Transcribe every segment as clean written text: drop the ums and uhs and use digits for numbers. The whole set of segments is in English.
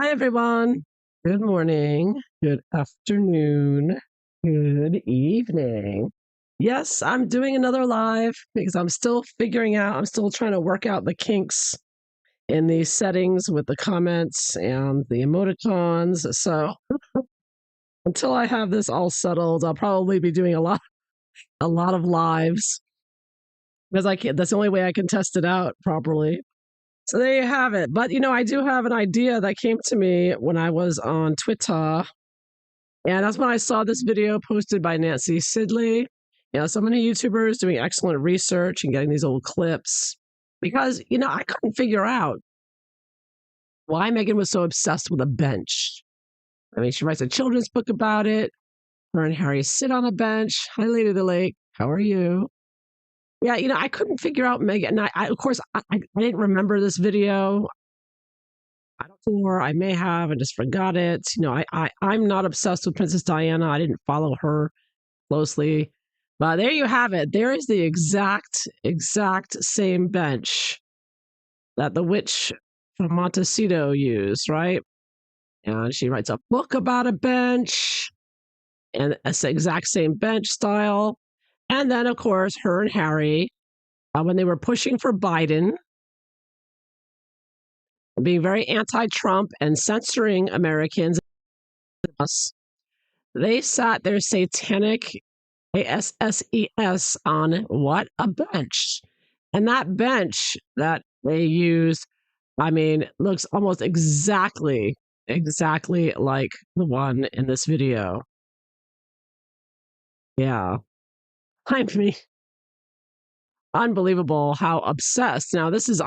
Hi, everyone. Good morning, good afternoon, good evening. Yes, I'm doing another live because I'm still I'm still trying to work out the kinks in these settings with the comments and the emoticons. So until I have this all settled, I'll probably be doing a lot of lives because that's the only way I can test it out properly. So there you have it. But I do have an idea that came to me when I was on Twitter. And that's when I saw this video posted by Nancy Sidley. So many YouTubers doing excellent research and getting these old clips because, I couldn't figure out why Meghan was so obsessed with a bench. I mean, she writes a children's book about it. Her and Harry sit on a bench. Hi, Lady of the Lake. How are you? Yeah, I couldn't figure out Meghan. And of course, I didn't remember this video. I don't know, or I may have and just forgot it. I'm not obsessed with Princess Diana. I didn't follow her closely. But there you have it. There is the exact same bench that the witch from Montecito used, right? And she writes a book about a bench and it's the exact same bench style. And then, of course, her and Harry, when they were pushing for Biden, being very anti-Trump and censoring Americans, they sat their satanic ASSES on what? A bench. And that bench that they used, I mean, looks almost exactly like the one in this video. Yeah. I mean, unbelievable how obsessed. Now, this is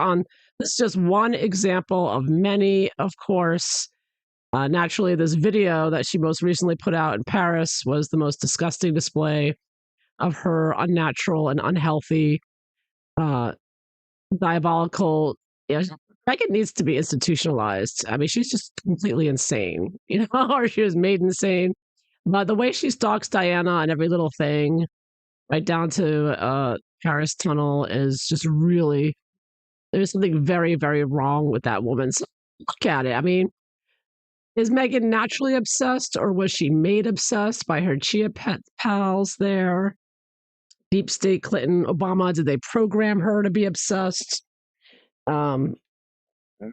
just one example of many, of course. Naturally, this video that she most recently put out in Paris was the most disgusting display of her unnatural and unhealthy, uh, diabolical. Megan needs to be institutionalized. I mean, she's just completely insane, or she was made insane. But the way she stalks Diana and every little thing, right down to Paris Tunnel, is just really there's something very, very wrong with that woman. So look at it. I mean, is Megan naturally obsessed, or was she made obsessed by her chia pet pals there? Deep state, Clinton, Obama, did they program her to be obsessed? Um,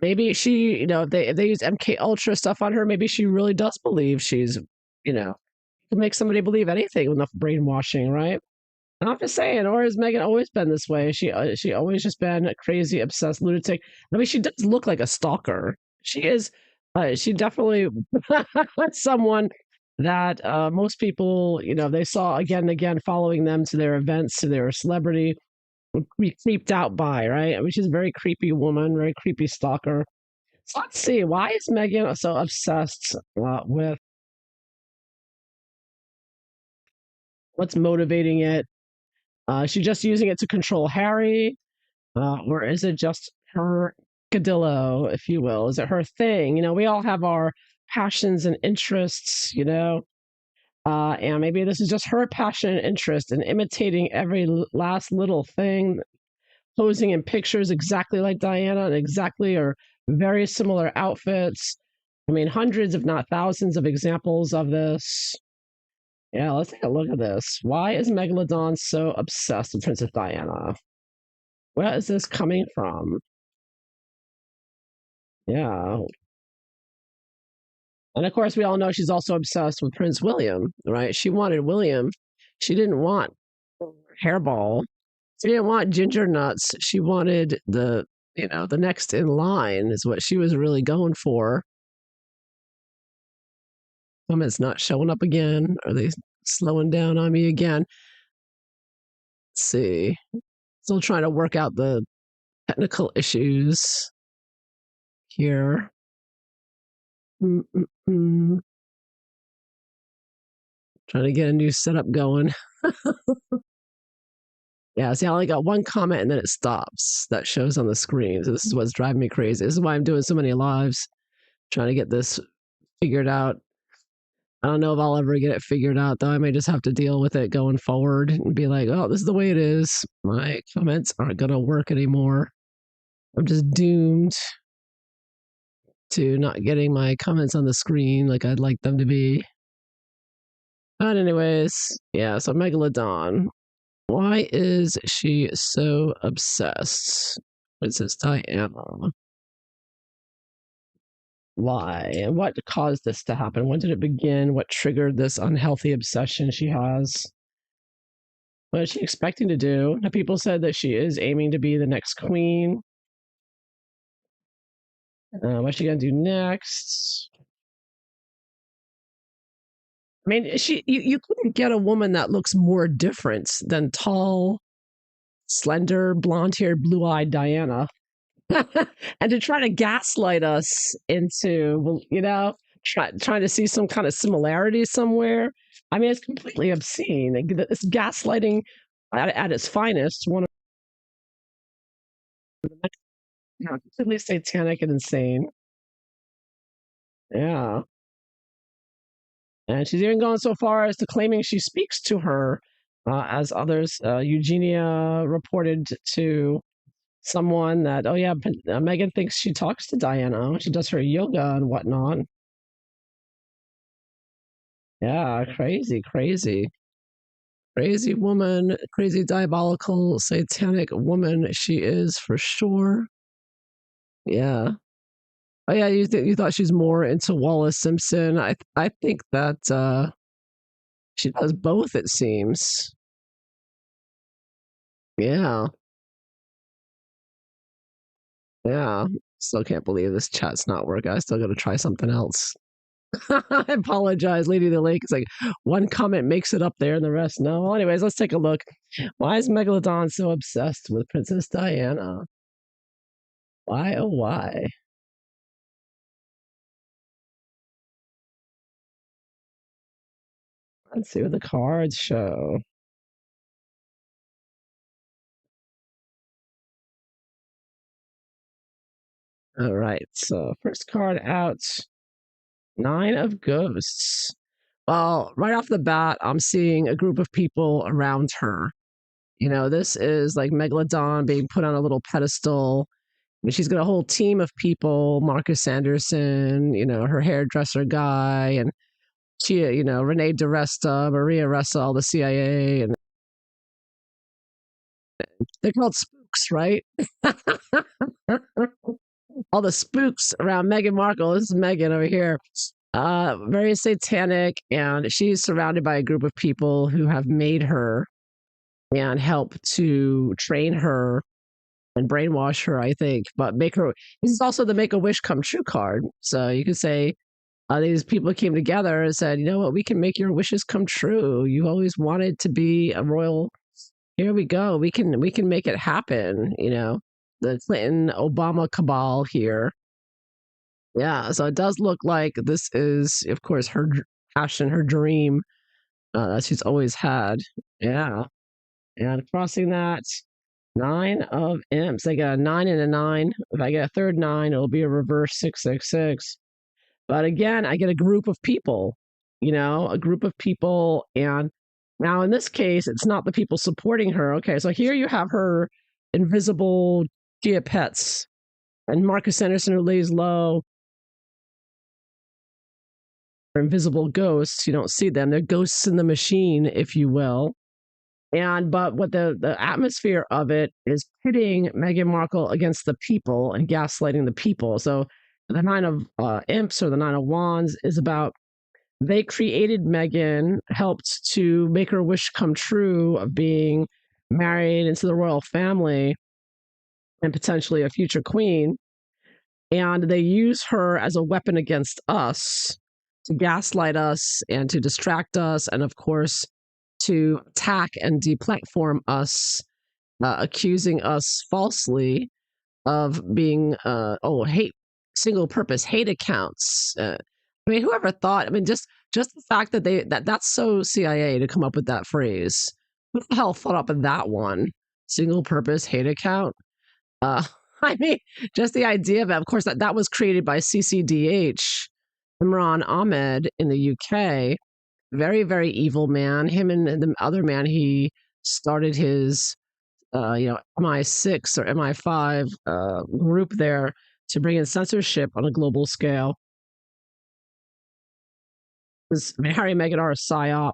maybe she, if they use MK Ultra stuff on her, maybe she really does believe she's, can make somebody believe anything with enough brainwashing, right? I'm just saying, or has Megan always been this way? She always just been a crazy, obsessed lunatic. I mean, she does look like a stalker. She is. She definitely someone that most people, they saw again and again, following them to their events, to their celebrity, would be creeped out by, right? I mean, she's a very creepy woman, very creepy stalker. So let's see, why is Megan so obsessed with what's motivating it? Is she just using it to control Harry? Or is it just her cadillo, if you will? Is it her thing? We all have our passions and interests, and maybe this is just her passion and interest in imitating every last little thing, posing in pictures exactly like Diana and exactly or very similar outfits. I mean, hundreds, if not thousands, of examples of this. Yeah, let's take a look at this. Why is Megalodon so obsessed with Princess Diana? Where is this coming from? Yeah. And of course, we all know she's also obsessed with Prince William, right? She wanted William. She didn't want Hairball. She didn't want Ginger Nuts. She wanted the next in line is what she was really going for. It's not showing up again. Are they slowing down on me again? Let's see. Still trying to work out the technical issues here. Mm-mm-mm. Trying to get a new setup going. Yeah, see, I only got one comment and then it stops. That shows on the screen. So this is what's driving me crazy. This is why I'm doing so many lives, trying to get this figured out. I don't know if I'll ever get it figured out, though. I may just have to deal with it going forward and be like, oh, this is the way it is. My comments aren't going to work anymore. I'm just doomed. to not getting my comments on the screen like I'd like them to be. But anyways, yeah, so Megalodon. Why is she so obsessed? Princess Diana. Why? And what caused this to happen? When did it begin? What triggered this unhealthy obsession she has? What is she expecting to do? Now, people said that she is aiming to be the next queen. What's she going to do next? I mean, you couldn't get a woman that looks more different than tall, slender, blonde-haired, blue-eyed Diana. And to try to gaslight us into, well, trying to see some kind of similarity somewhere. I mean, it's completely obscene. It's gaslighting at its finest. One of the completely satanic and insane. Yeah. And she's even gone so far as to claiming she speaks to her, as others. Eugenia reported to someone that, oh yeah, Meghan thinks she talks to Diana. She does her yoga and whatnot. Yeah, crazy, crazy, crazy woman, crazy, diabolical, satanic woman. She is for sure. Yeah. Oh yeah, you thought she's more into Wallace Simpson. I think that she does both. It seems. Yeah. Yeah. Still can't believe this chat's not working. I still got to try something else. I apologize, Lady of the Lake. It's like one comment makes it up there and the rest no. Well, anyways, let's take a look. Why is Megalodon so obsessed with Princess Diana? Why, oh, why? Let's see what the cards show. All right, so first card out, Nine of Ghosts. Well, right off the bat, I'm seeing a group of people around her. This is like Megalodon being put on a little pedestal. And she's got a whole team of people, Marcus Anderson, her hairdresser guy, and she, Renee DiResta, Maria Ressa, all the CIA, and they're called spooks, right? All the spooks around Meghan Markle. This is Meghan over here. Very satanic, and she's surrounded by a group of people who have made her and help to train her and brainwash her, I think, but make her. This is also the Make a Wish Come True card. So you could say these people came together and said, you know what, we can make your wishes come true. You always wanted to be a royal. Here we go. We can make it happen. The Clinton Obama cabal here. Yeah, so it does look like this is, of course, her passion, her dream that she's always had. Yeah, and crossing that, Nine of Imps. I got a 9 and a 9. If I get a third 9, it'll be a reverse 666. But again, I get a group of people, a group of people. And now in this case, it's not the people supporting her. Okay, so here you have her invisible Gia Pets and Marcus Anderson, who lays low. Invisible ghosts. You don't see them. They're ghosts in the machine, if you will. But what the atmosphere of it is pitting Meghan Markle against the people and gaslighting the people. So the Nine of Imps or the Nine of Wands is about they created Meghan, helped to make her wish come true of being married into the royal family and potentially a future queen. And they use her as a weapon against us to gaslight us and to distract us. And of course, to attack and deplatform us, accusing us falsely of being, hate, single purpose hate accounts. I mean, whoever thought? I mean, just the fact that that's so CIA to come up with that phrase. Who the hell thought up of that one? Single purpose hate account. Uh, I mean, just the idea of it. Of course, that was created by CCDH, Imran Ahmed in the UK. Very, very evil man. Him and the other man, he started his, MI6 or MI5 group there to bring in censorship on a global scale. Harry and Meghan are a psyop,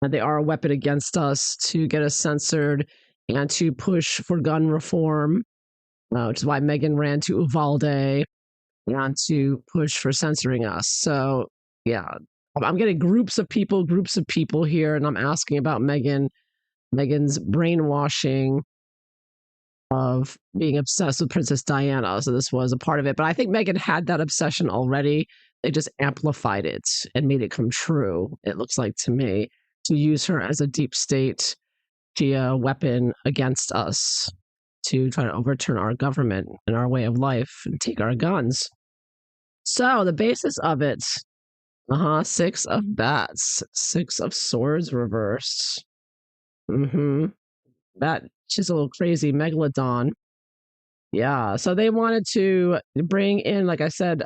and they are a weapon against us to get us censored and to push for gun reform, which is why Meghan ran to Uvalde and to push for censoring us. So, yeah, I'm getting groups of people here, and I'm asking about Meghan's brainwashing of being obsessed with Princess Diana. So this was a part of it. But I think Meghan had that obsession already. They just amplified it and made it come true, it looks like to me, to use her as a deep state weapon against us to try to overturn our government and our way of life and take our guns. So the basis of it, six of bats, six of swords reversed. That she's a little crazy megalodon. Yeah, so they wanted to bring in, like I said,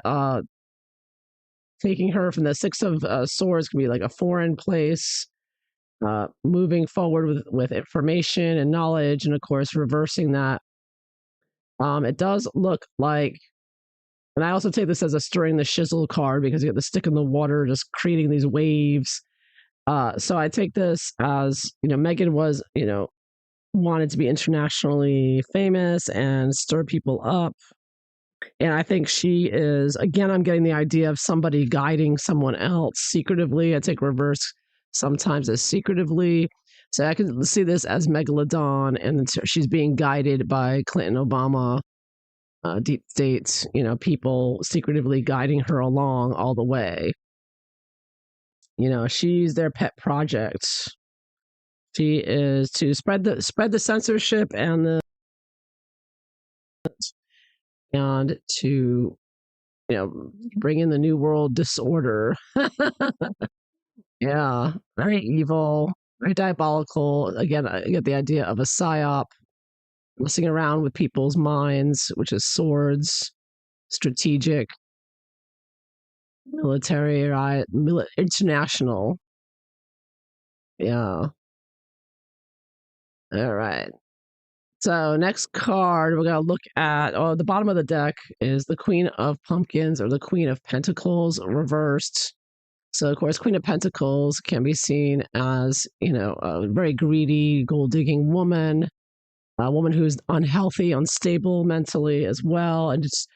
taking her from the six of swords can be like a foreign place, moving forward with information and knowledge, and of course reversing that. It does look like, and I also take this as a stirring the shizzle card because you get the stick in the water, just creating these waves. So I take this as, Meghan was, wanted to be internationally famous and stir people up. And I think she is, again, I'm getting the idea of somebody guiding someone else secretively. I take reverse sometimes as secretively. So I can see this as Megalodon, and she's being guided by Clinton, Obama, deep state, people secretively guiding her along all the way. She's their pet project. She is to spread the censorship and to bring in the new world disorder. Yeah, very evil, very diabolical. Again, I get the idea of a psyop, messing around with people's minds, which is swords, strategic, military, right? International. Yeah. All right. So next card we're gonna look at. Oh, the bottom of the deck is the Queen of Pumpkins or the Queen of Pentacles reversed. So, of course, Queen of Pentacles can be seen as, a very greedy, gold digging woman, a woman who's unhealthy, unstable mentally as well. And just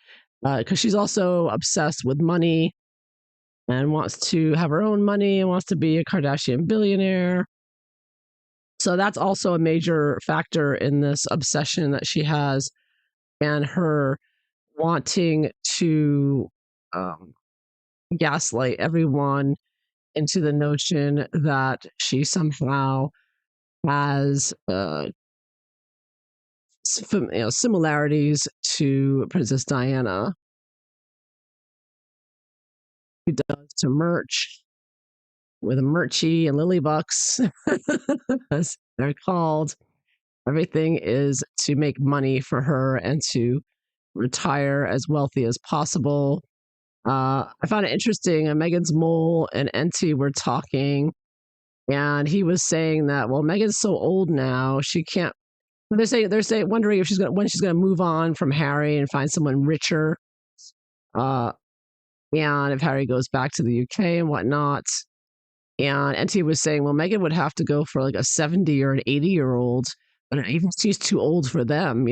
because she's also obsessed with money and wants to have her own money and wants to be a Kardashian billionaire. So that's also a major factor in this obsession that she has, and her wanting to gaslight everyone into the notion that she somehow has similarities to Princess Diana, who does to merch with Merchie and Lily Bucks, as they're called. Everything is to make money for her and to retire as wealthy as possible. I found it interesting. Meghan's mole and Enty were talking, and he was saying that, well, Meghan's so old now, she can't. They're wondering if when she's gonna move on from Harry and find someone richer. Uh, and if Harry goes back to the UK and whatnot. And Enty was saying, well, Meghan would have to go for like a 70 or an 80-year-old, but even she's too old for them.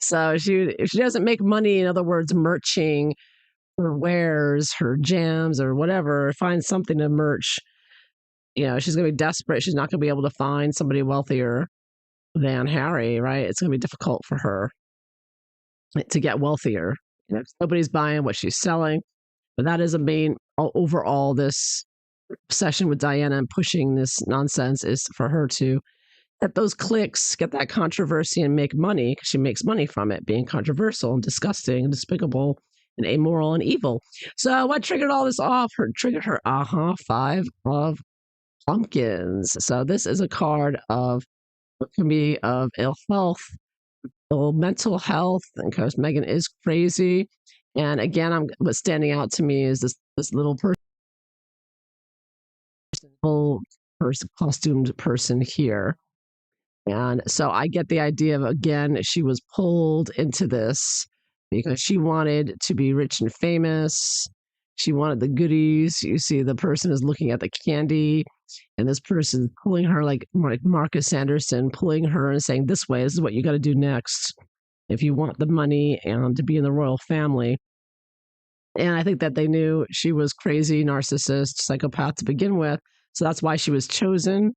So if she doesn't make money, in other words, merching her wares, her jams, or whatever, find something to merch. She's going to be desperate. She's not going to be able to find somebody wealthier than Harry, right? It's going to be difficult for her to get wealthier. Nobody's buying what she's selling. But that is a main overall, this obsession with Diana and pushing this nonsense is for her to get those clicks, get that controversy, and make money, because she makes money from it, being controversial and disgusting and despicable and amoral and evil. So what triggered all this off? Triggered her Five of Pumpkins. So this is a card of what can be of ill health, ill mental health, and because Meghan is crazy. And again, what's standing out to me is this little costumed person here. And so I get the idea of, again, she was pulled into this because she wanted to be rich and famous. She wanted the goodies. You see, the person is looking at the candy, and this person pulling her, like Marcus Anderson, pulling her and saying, "This way, this is what you got to do next if you want the money and to be in the royal family." And I think that they knew she was crazy, narcissist, psychopath to begin with. So that's why she was chosen.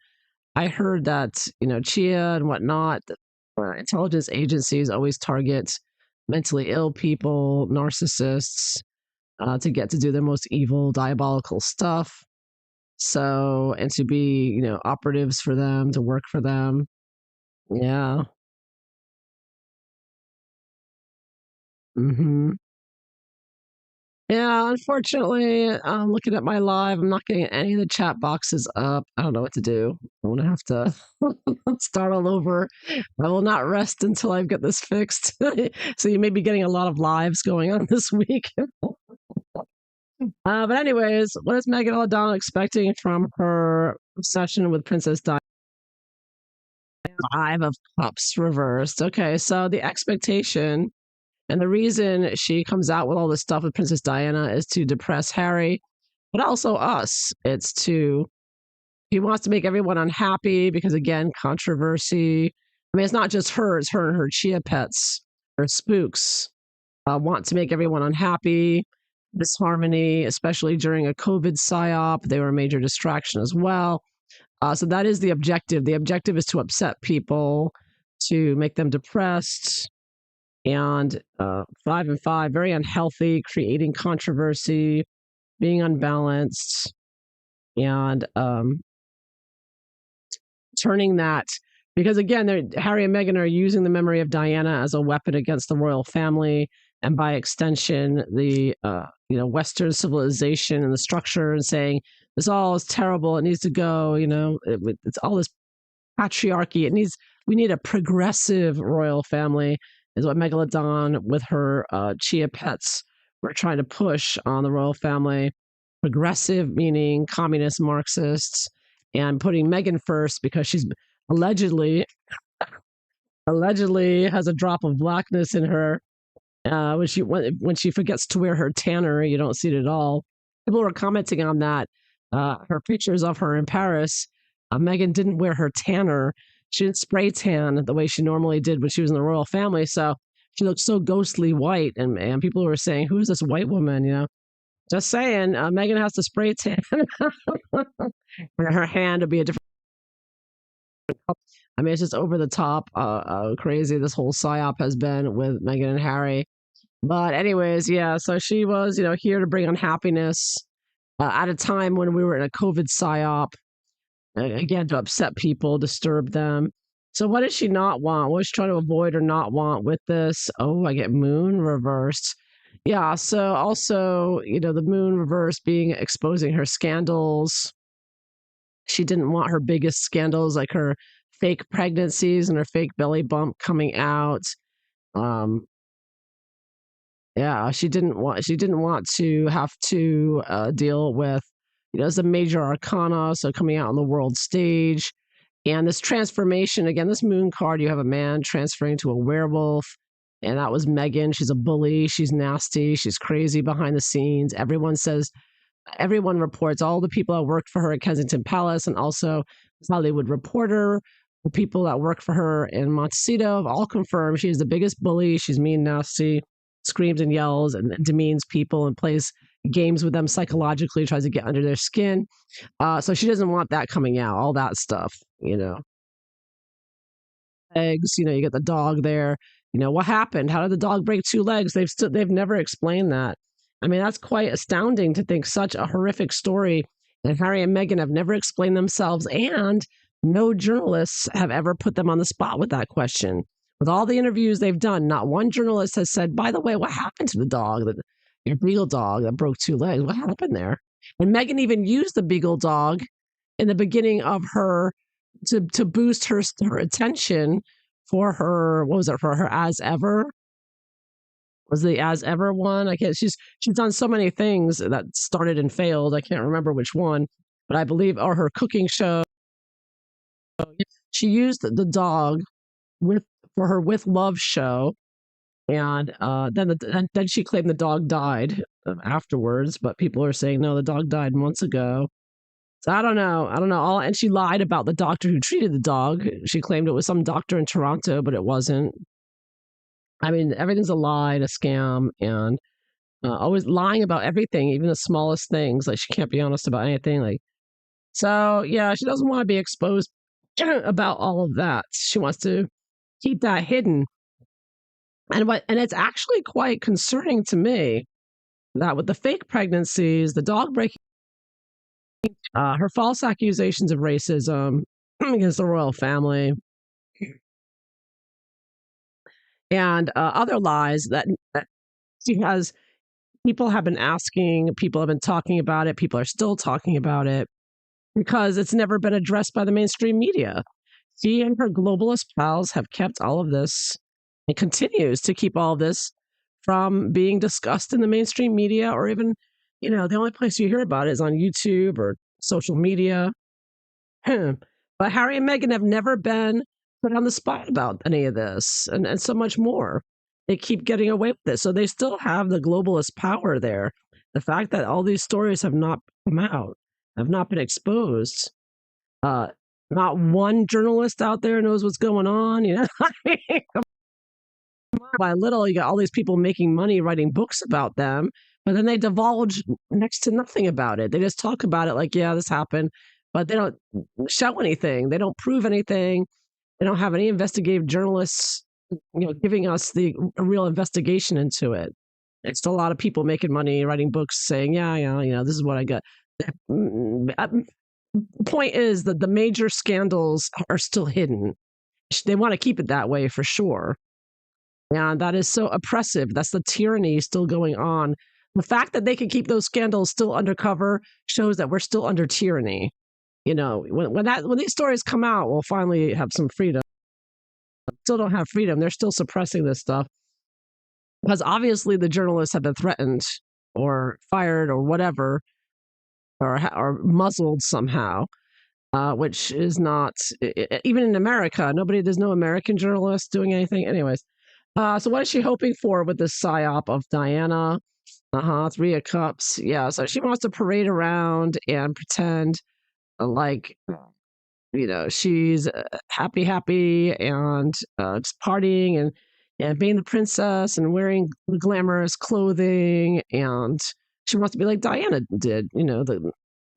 I heard that, Chia and whatnot, intelligence agencies always target mentally ill people, narcissists, to get to do their most evil, diabolical stuff. So, and to be, operatives for them, to work for them. Yeah. Hmm. Yeah, unfortunately, I'm looking at my live. I'm not getting any of the chat boxes up. I don't know what to do. I'm gonna have to start all over. I will not rest until I get this fixed. So you may be getting a lot of lives going on this week. But anyways, what is Megan O'Donnell expecting from her obsession with Princess Diana? Five of Cups reversed. Okay, so the expectation and the reason she comes out with all this stuff with Princess Diana is to depress Harry, but also us. He wants to make everyone unhappy because, again, controversy. I mean, it's not just her, it's her and her chia pets, her spooks, want to make everyone unhappy, disharmony, especially during a COVID psyop. They were a major distraction as well. So that is the objective. The objective is to upset people, to make them depressed, and 5 and 5, very unhealthy, creating controversy, being unbalanced, and turning that, because again, Harry and Meghan are using the memory of Diana as a weapon against the royal family, and by extension, the Western civilization and the structure, and saying this all is terrible. It needs to go. It's all this patriarchy. We need a progressive royal family, is what Megalodon with her chia pets were trying to push on the royal family. Progressive meaning communist Marxists, and putting Meghan first because she's allegedly has a drop of blackness in her. When she forgets to wear her tanner, you don't see it at all. People were commenting on that. Her pictures of her in Paris, Meghan didn't wear her tanner. She didn't spray tan the way she normally did when she was in the royal family. So she looked so ghostly white, and people were saying, "Who's this white woman?" Just saying, Meghan has to spray tan. Her hand would be a different. I mean, it's just over the top, crazy. This whole psyop has been with Meghan and Harry. But anyways, yeah. So she was, here to bring unhappiness at a time when we were in a COVID psyop. Again, to upset people, disturb them. So what does she not want? What is she trying to avoid or not want with this? Oh, I get moon reversed. Yeah. So also, the moon reverse being exposing her scandals. She didn't want her biggest scandals, like her fake pregnancies and her fake belly bump, coming out. Um, yeah, she didn't want to have to deal with, it's a major arcana, so coming out on the world stage. And this transformation, again, this moon card, you have a man transferring to a werewolf. And that was Meghan. She's a bully. She's nasty. She's crazy behind the scenes. Everyone reports, all the people that worked for her at Kensington Palace, and also Hollywood Reporter, the people that work for her in Montecito, have all confirmed she's the biggest bully. She's mean, nasty, screams and yells and demeans people and plays games with them psychologically, tries to get under their skin. So she doesn't want that coming out, all that stuff, Legs, you get the dog there. What happened? How did the dog break two legs? They've never explained that. I mean, that's quite astounding to think such a horrific story. And Harry and Meghan have never explained themselves, and no journalists have ever put them on the spot with that question. With all the interviews they've done, not one journalist has said, "By the way, what happened to the dog, your beagle dog that broke two legs? What happened there?" And Meghan even used the beagle dog in the beginning of her to boost her attention for her, what was it, for her As Ever, was the As Ever one. I can't, she's done so many things that started and failed. I can't remember which one, but I believe, or her cooking show. she used the dog with for her With Love show, and then she claimed the dog died afterwards, but people are saying no, the dog died months ago. So I don't know. And she lied about the doctor who treated the dog. She claimed it was some doctor in Toronto, but it wasn't. I mean, everything's a lie, and a scam, and always lying about everything, even the smallest things. Like she can't be honest about anything. Like so, yeah, she doesn't want to be exposed about all of that. She wants to keep that hidden. And it's actually quite concerning to me that with the fake pregnancies, the dog breaking, her false accusations of racism against the royal family, and other lies that she has. People have been asking, people have been talking about it, people are still talking about it because it's never been addressed by the mainstream media. She and her globalist pals have kept all of this and continues to keep all of this from being discussed in the mainstream media or even, the only place you hear about it is on YouTube or social media. But Harry and Meghan have never been put on the spot about any of this and so much more. They keep getting away with it. So they still have the globalist power there. The fact that all these stories have not come out, have not been exposed. Uh, Not one journalist out there knows what's going on. I mean, by little, you got all these people making money writing books about them, but then they divulge next to nothing about it. They just talk about it like, yeah, this happened, but they don't show anything. They don't prove anything. They don't have any investigative journalists, giving us the a real investigation into it. It's still a lot of people making money writing books saying, yeah, this is what I got. The point is that the major scandals are still hidden. They want to keep it that way for sure. And that is so oppressive. That's the tyranny still going on. The fact that they can keep those scandals still undercover shows that we're still under tyranny. When these stories come out, we'll finally have some freedom. Still don't have freedom. They're still suppressing this stuff because obviously the journalists have been threatened or fired or whatever, or muzzled somehow, which is not even in America. There's no American journalist doing anything. Anyways, so what is she hoping for with this psyop of Diana? Three of Cups. Yeah, so she wants to parade around and pretend like she's happy and just partying and being the princess and wearing glamorous clothing, and she wants to be like Diana did, the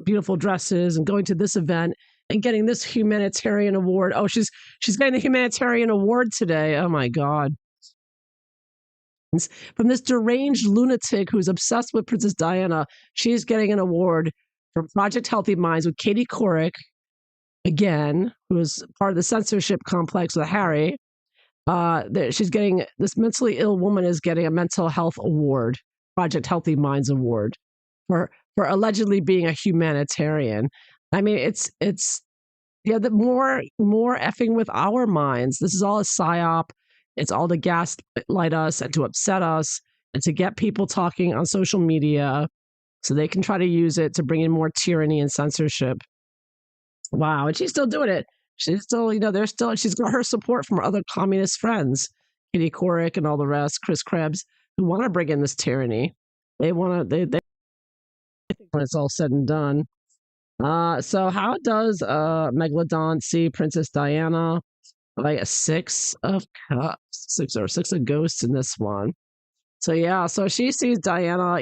beautiful dresses and going to this event and getting this humanitarian award. Oh, she's getting the humanitarian award today. Oh my god. From this deranged lunatic who's obsessed with Princess Diana, she's getting an award from Project Healthy Minds with Katie Couric, again, who is part of the censorship complex with Harry. She's getting this mentally ill woman is getting a mental health award, Project Healthy Minds award, for allegedly being a humanitarian. I mean, it's the more effing with our minds. This is all a psyop. It's all to gaslight us and to upset us and to get people talking on social media so they can try to use it to bring in more tyranny and censorship. Wow, and she's still doing it. She's still, she's got her support from her other communist friends, Kitty Couric and all the rest, Chris Krebs, who want to bring in this tyranny. They want to, they when it's all said and done. So how does Megalodon see Princess Diana? Like a six of cups, six of ghosts in this one. So yeah, so she sees Diana,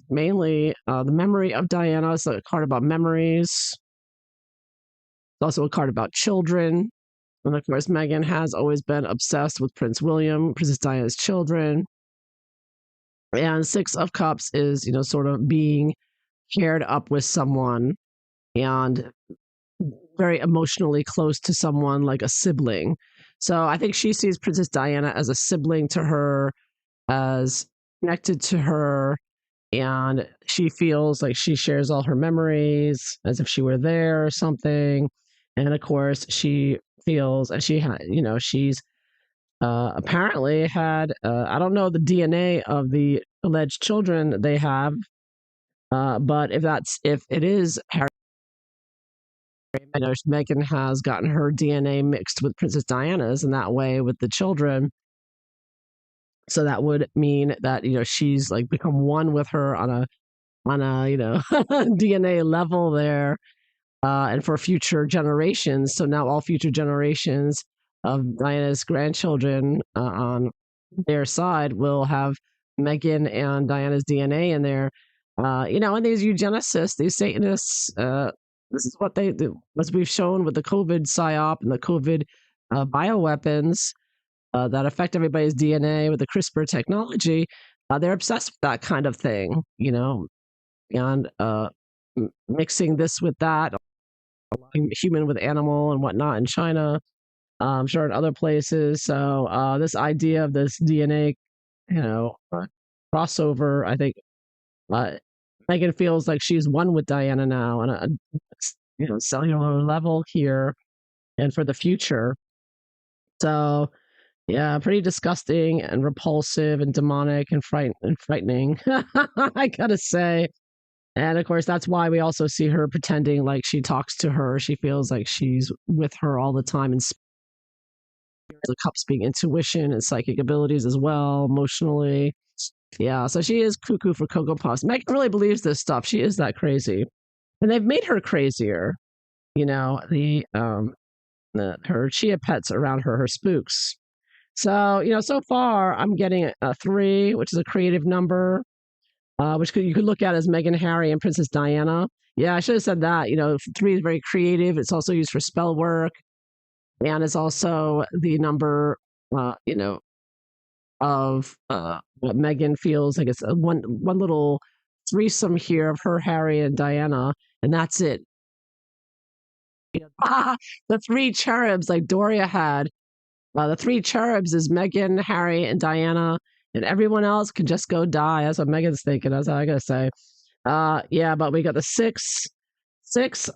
mainly the memory of Diana. It's a card about memories. It's also a card about children. And of course, Meghan has always been obsessed with Prince William, Princess Diana's children. And Six of Cups is, sort of being paired up with someone and very emotionally close to someone like a sibling. So I think she sees Princess Diana as a sibling to her, as connected to her, and she feels like she shares all her memories as if she were there or something. And of course, she feels, and she had, she's apparently had, I don't know the DNA of the alleged children they have, but if it is Harry I know Meghan has gotten her DNA mixed with Princess Diana's in that way with the children. So that would mean that she's like become one with her on a DNA level there, and for future generations. So now all future generations of Diana's grandchildren on their side will have Meghan and Diana's DNA in there. And these eugenicists, these Satanists, this is what they do. As we've shown with the COVID psyop and the COVID bioweapons that affect everybody's DNA with the CRISPR technology, they're obsessed with that kind of thing, and mixing this with that, human with animal and whatnot in China, I'm sure in other places. So this idea of this DNA, crossover, I think uh, Megan feels like she's one with Diana now on a cellular level here and for the future. So yeah, pretty disgusting and repulsive and demonic and frightening. I gotta say. And of course, that's why we also see her pretending like she talks to her. She feels like she's with her all the time, and the cups being intuition and psychic abilities as well, emotionally. Yeah, so she is cuckoo for Cocoa Puffs. Megan really believes this stuff. She is that crazy, and they've made her crazier. Her chia pets around her, her spooks. So so far I'm getting a 3, which is a creative number, you could look at as Meghan, Harry, and Princess Diana. Yeah, I should have said that. 3 is very creative. It's also used for spell work, and it's also the number, of what Meghan feels like it's a one little threesome here of her, Harry, and Diana, and that's it. The 3 cherubs like Doria had. The 3 cherubs is Meghan, Harry, and Diana, and everyone else can just go die. That's what Megan's thinking. That's all I gotta say. Yeah, but we got the six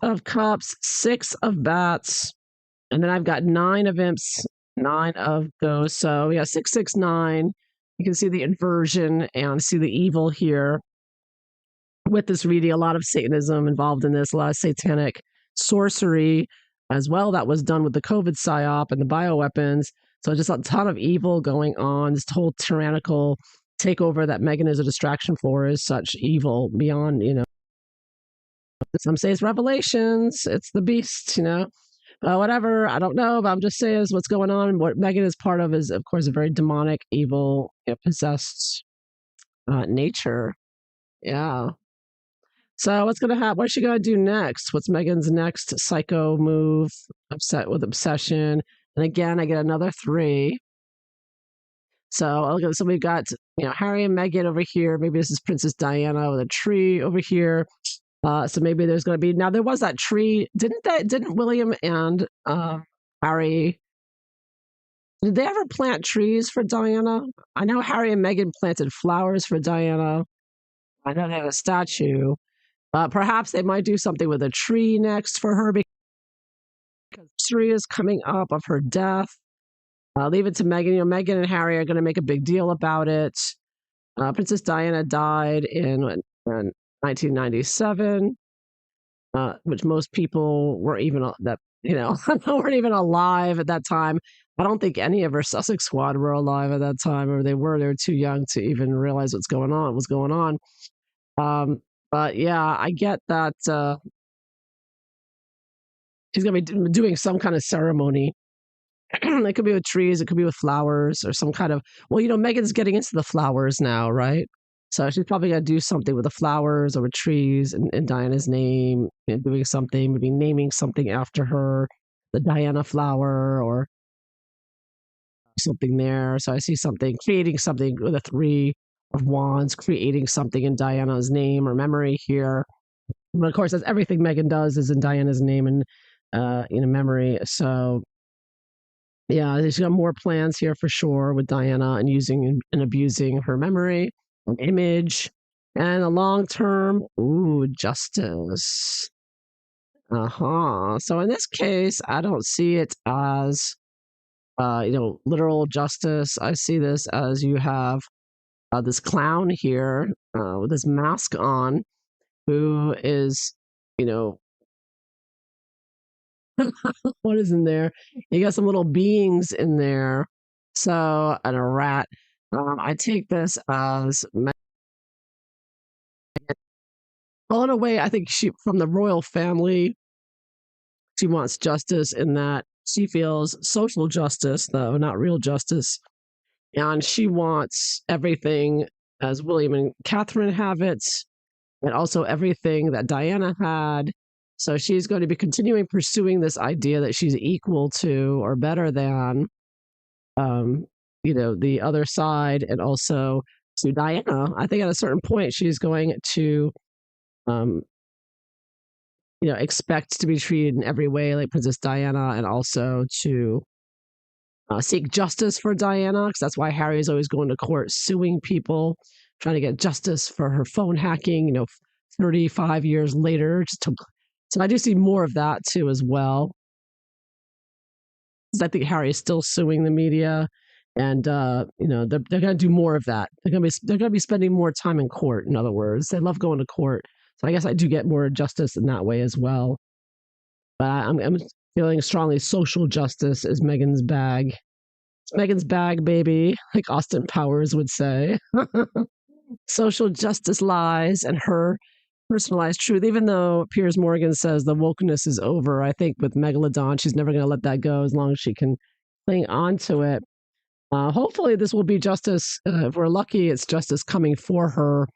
of cups, 6 of bats, and then I've got 9 of imps, 9 of ghosts. So yeah, 669. You can see the inversion and see the evil here with this reading. A lot of Satanism involved in this, a lot of satanic sorcery as well that was done with the COVID psyop and the bioweapons. So just a ton of evil going on. This whole tyrannical takeover that Meghan is a distraction for is such evil beyond, some say it's revelations, it's the beast, whatever. I don't know, but I'm just saying is what's going on. What Meghan is part of is, of course, a very demonic, evil, possessed nature. Yeah. So what's gonna happen? What's she gonna do next? What's Megan's next psycho move? Upset with obsession, and again, I get another 3. So okay, so we've got Harry and Meghan over here. Maybe this is Princess Diana with a tree over here. So maybe there's going to be now. There was that tree. Didn't William and Harry? Did they ever plant trees for Diana? I know Harry and Meghan planted flowers for Diana. I know they have a statue. Perhaps they might do something with a tree next for her because the tree is coming up of her death. Leave it to Meghan. Meghan and Harry are going to make a big deal about it. Princess Diana died in 1997, which most people were even that weren't even alive at that time. I don't think any of her Sussex squad were alive at that time, or they were too young to even realize what's going on. But yeah, I get that she's gonna be doing some kind of ceremony. It could be with trees, it could be with flowers, or some kind of. Well, Megan's getting into the flowers now, right? So she's probably gonna do something with the flowers or with trees in Diana's name, and doing something, maybe naming something after her, the Diana flower or something there. So I see something, creating something with a 3 of wands, creating something in Diana's name or memory here. But of course, that's everything Megan does is in Diana's name and memory. So yeah, she's got more plans here for sure with Diana and using and abusing her memory and image. And the long term, ooh, justice. So in this case, I don't see it as literal justice. I see this as you have this clown here with his mask on, who is, you know, What is in there? You got some little beings in there. So, and a rat. I take this as well, in a way, I think she from the royal family, she wants justice in that she feels social justice, though, not real justice. And she wants everything as William and Catherine have it, and also everything that Diana had. So she's going to be continuing pursuing this idea that she's equal to or better than, um, the other side, and also to Diana. I think at a certain point she's going to, um, expect to be treated in every way like Princess Diana, and also to seek justice for Diana, because that's why Harry is always going to court suing people, trying to get justice for her phone hacking, 35 years later. So I do see more of that too as well. 'Cause I think Harry is still suing the media, and they're going to do more of that. They're going to be spending more time in court. In other words, they love going to court. So I guess I do get more justice in that way as well. But I'm feeling strongly social justice is Meghan's bag. It's Meghan's bag, baby, like Austin Powers would say. Social justice lies and her personalized truth. Even though Piers Morgan says the wokeness is over, I think with Megalodon, she's never going to let that go as long as she can cling on to it. Hopefully, this will be justice. If we're lucky, it's justice coming for her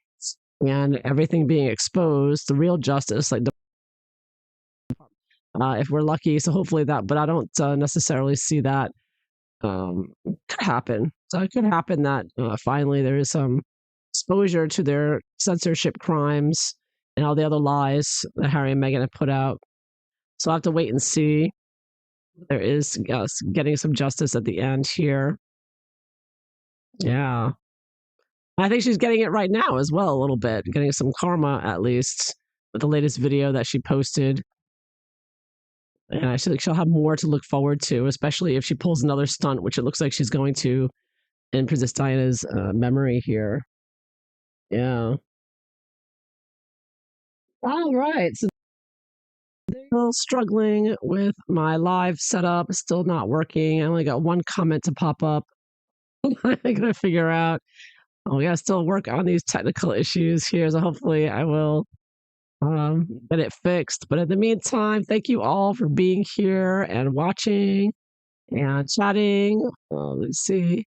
and everything being exposed, the real justice, like if we're lucky. So hopefully that, but I don't necessarily see that could happen. So it could happen that finally there is some exposure to their censorship crimes and all the other lies that Harry and Meghan have put out. So I'll have to wait and see. There is getting some justice at the end here. Yeah. I think she's getting it right now as well, a little bit, getting some karma at least with the latest video that she posted. And I feel like she'll have more to look forward to, especially if she pulls another stunt, which it looks like she's going to in Princess Diana's memory here. Yeah. All right. So still struggling with my live setup, still not working. I only got one comment to pop up. I gotta figure out. Oh, we gotta still work on these technical issues here. So hopefully I will get it fixed. But in the meantime, thank you all for being here and watching and chatting. Let's see.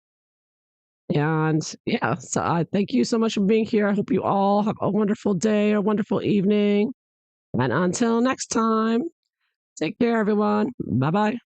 And yeah, so I thank you so much for being here. I hope you all have a wonderful day or wonderful evening. And until next time, take care, everyone. Bye bye.